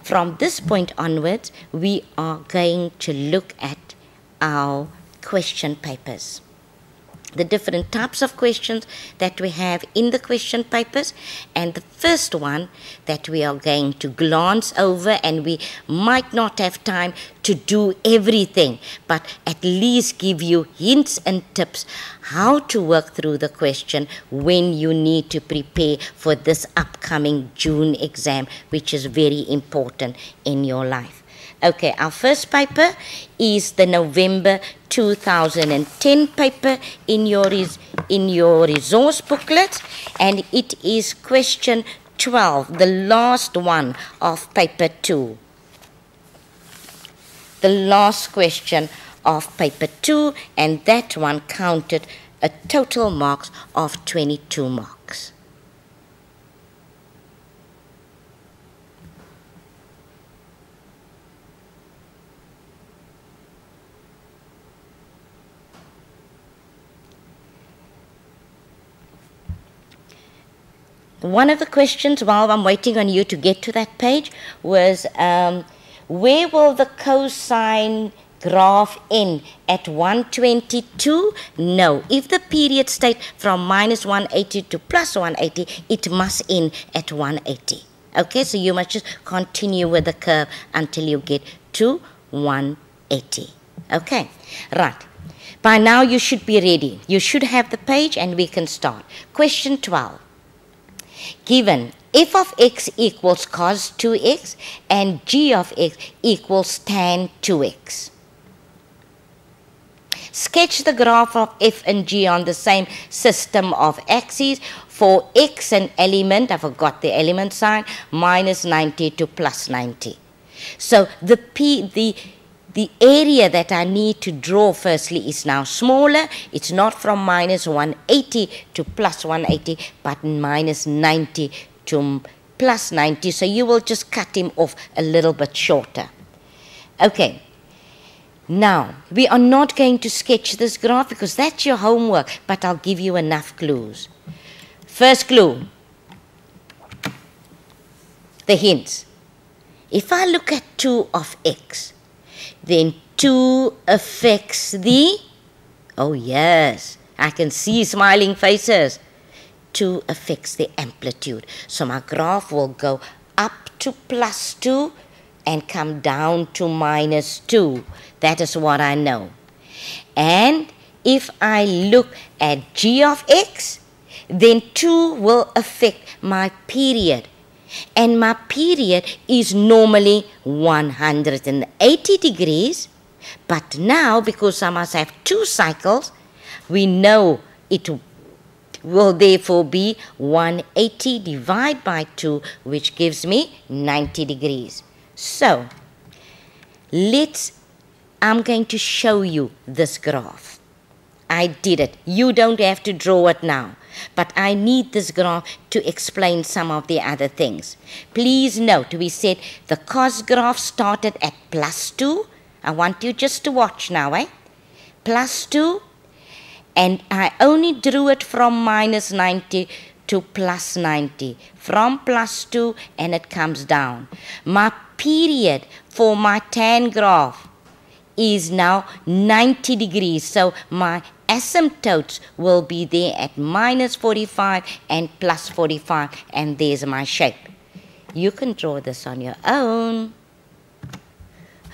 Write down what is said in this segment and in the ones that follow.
from this point onwards, we are going to look at our question papers. The different types of questions that we have in the question papers, and the first one that we are going to glance over, and we might not have time to do everything, but at least give you hints and tips how to work through the question when you need to prepare for this upcoming June exam, which is very important in your life. Okay, our first paper is the November 2010 paper in your resource booklet, and it is question 12, the last one of paper 2. The last question of paper 2, and that one counted a total marks of 22 marks. One of the questions, while I'm waiting on you to get to that page, was where will the cosine graph end? At 122? No. If the period state from minus 180 to plus 180, it must end at 180. Okay, so you must just continue with the curve until you get to 180. Okay, right. By now you should be ready. You should have the page and we can start. Question 12. Given f of x equals cos 2x and g of x equals tan 2x. Sketch the graph of f and g on the same system of axes for x an element, I forgot the element sign, minus 90 to plus 90. So the area that I need to draw firstly is now smaller. It's not from minus 180 to plus 180, but minus 90 to plus 90. So you will just cut him off a little bit shorter. Okay. Now, we are not going to sketch this graph because that's your homework, but I'll give you enough clues. First clue. The hints. If I look at 2 of x, then 2 affects the, oh yes, I can see smiling faces. 2 affects the amplitude. So my graph will go up to plus 2 and come down to minus 2. That is what I know. And if I look at g of x, then 2 will affect my period. And my period is normally 180 degrees, but now because I must have 2 cycles, we know it will therefore be 180 divided by 2, which gives me 90 degrees. So, I'm going to show you this graph. I did it. You don't have to draw it now. But I need this graph to explain some of the other things. Please note, we said the cos graph started at plus 2. I want you just to watch now, Plus 2. And I only drew it from minus 90 to plus 90. From plus 2 and it comes down. My period for my tan graph is now 90 degrees. So my asymptotes will be there at minus 45 and plus 45, and there's my shape. You can draw this on your own.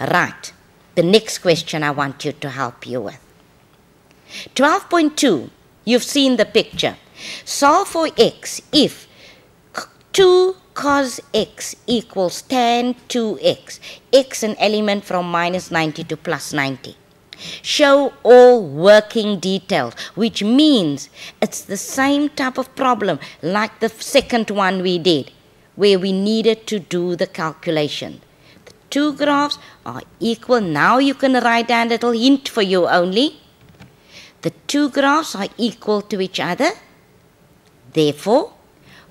Right, the next question I want you to help you with. 12.2, you've seen the picture. Solve for x if 2 cos x equals tan 2x, x an element from minus 90 to plus 90. Show all working details, which means it's the same type of problem like the second one we did, where we needed to do the calculation. The 2 graphs are equal. Now you can write down a little hint for you only. The 2 graphs are equal to each other. Therefore,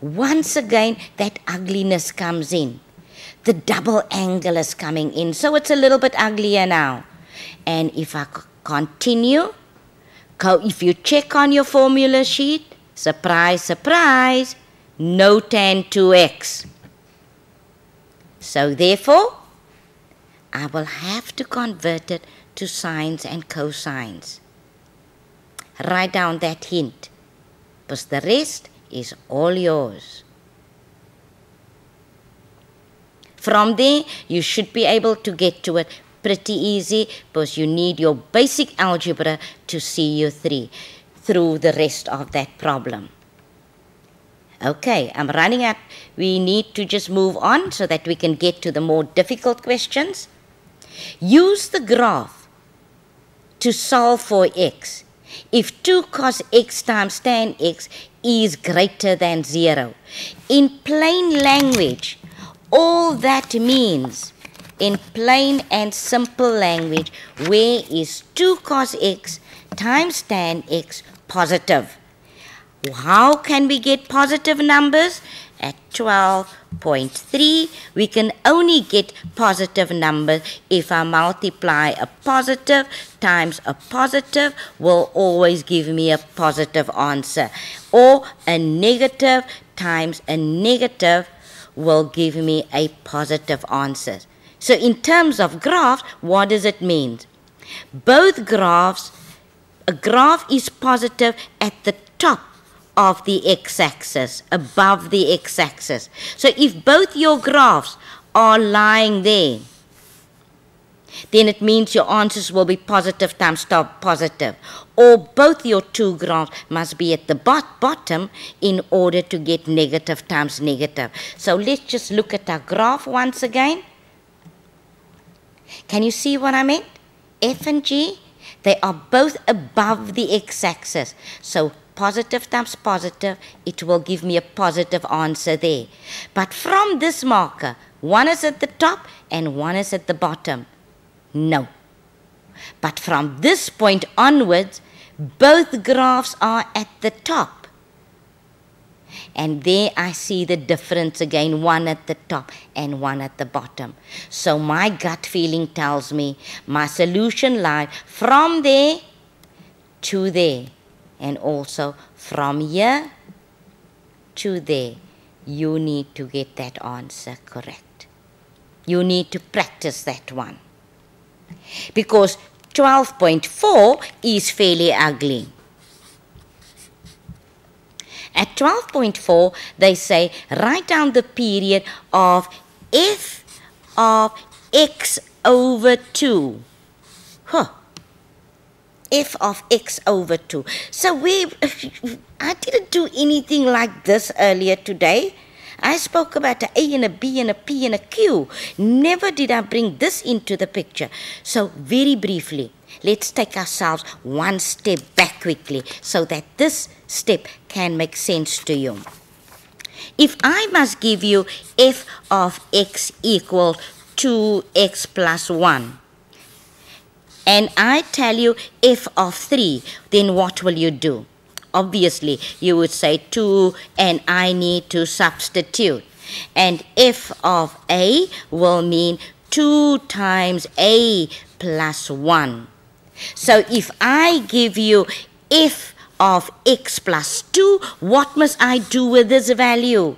once again, that ugliness comes in. The double angle is coming in, so it's a little bit uglier now. And if I continue, if you check on your formula sheet, surprise, surprise, no tan 2x. So therefore, I will have to convert it to sines and cosines. Write down that hint, because the rest is all yours. From there, you should be able to get to it pretty easy, because you need your basic algebra to see you through the rest of that problem. Okay, I'm running out. We need to just move on so that we can get to the more difficult questions. Use the graph to solve for x. If 2 cos x times tan x is greater than 0. In plain language, all that means, in plain and simple language, where is 2 cos x times tan x positive? How can we get positive numbers? At 12.3, we can only get positive numbers if I multiply a positive times a positive will always give me a positive answer. Or a negative times a negative will give me a positive answer. So in terms of graphs, what does it mean? Both graphs, a graph is positive at the top of the x-axis, above the x-axis. So if both your graphs are lying there, then it means your answers will be positive times positive. Or both your two graphs must be at the bottom in order to get negative times negative. So let's just look at our graph once again. Can you see what I meant? F and G, they are both above the x-axis. So positive times positive, it will give me a positive answer there. But from this marker, one is at the top and one is at the bottom. No. But from this point onwards, both graphs are at the top. And there I see the difference again, one at the top and one at the bottom. So my gut feeling tells me my solution lies from there to there. And also from here to there. You need to get that answer correct. You need to practice that one. Because 12.4 is fairly ugly. At 12.4, they say, write down the period of f of x over 2. F of x over 2. So I didn't do anything like this earlier today. I spoke about A and a B and a P and a Q. Never did I bring this into the picture. So very briefly, let's take ourselves one step back quickly so that this step can make sense to you. If I must give you f of x equals 2x plus 1, and I tell you f of 3, then what will you do? Obviously, you would say 2 and I need to substitute. And f of a will mean 2 times a plus 1. So if I give you f of x plus 2, what must I do with this value?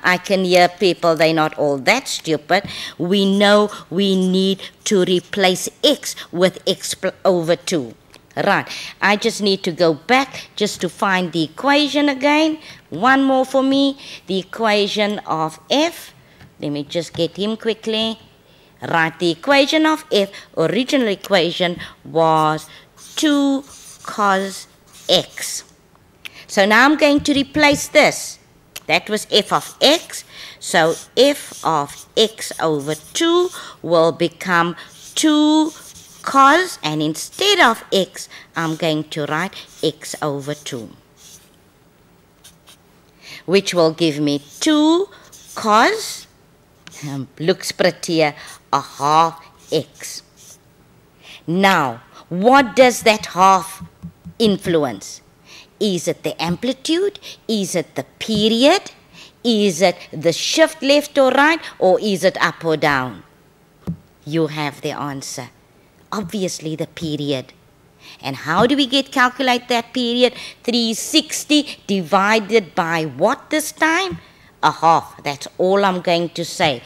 I can hear people, they're not all that stupid. We know we need to replace x with x over 2. Right, I just need to go back just to find the equation again. One more for me, the equation of f. Let me just get him quickly. Right, the equation of f, original equation was 2 cos x. So now I'm going to replace this. That was f of x. So f of x over 2 will become 2 cos, and instead of x, I'm going to write x over 2. Which will give me 2 cos, looks prettier, a half x. Now, what does that half influence? Is it the amplitude? Is it the period? Is it the shift left or right? Or is it up or down? You have the answer. Obviously the period. And how do we calculate that period? 360 divided by what this time? A half. That's all I'm going to say.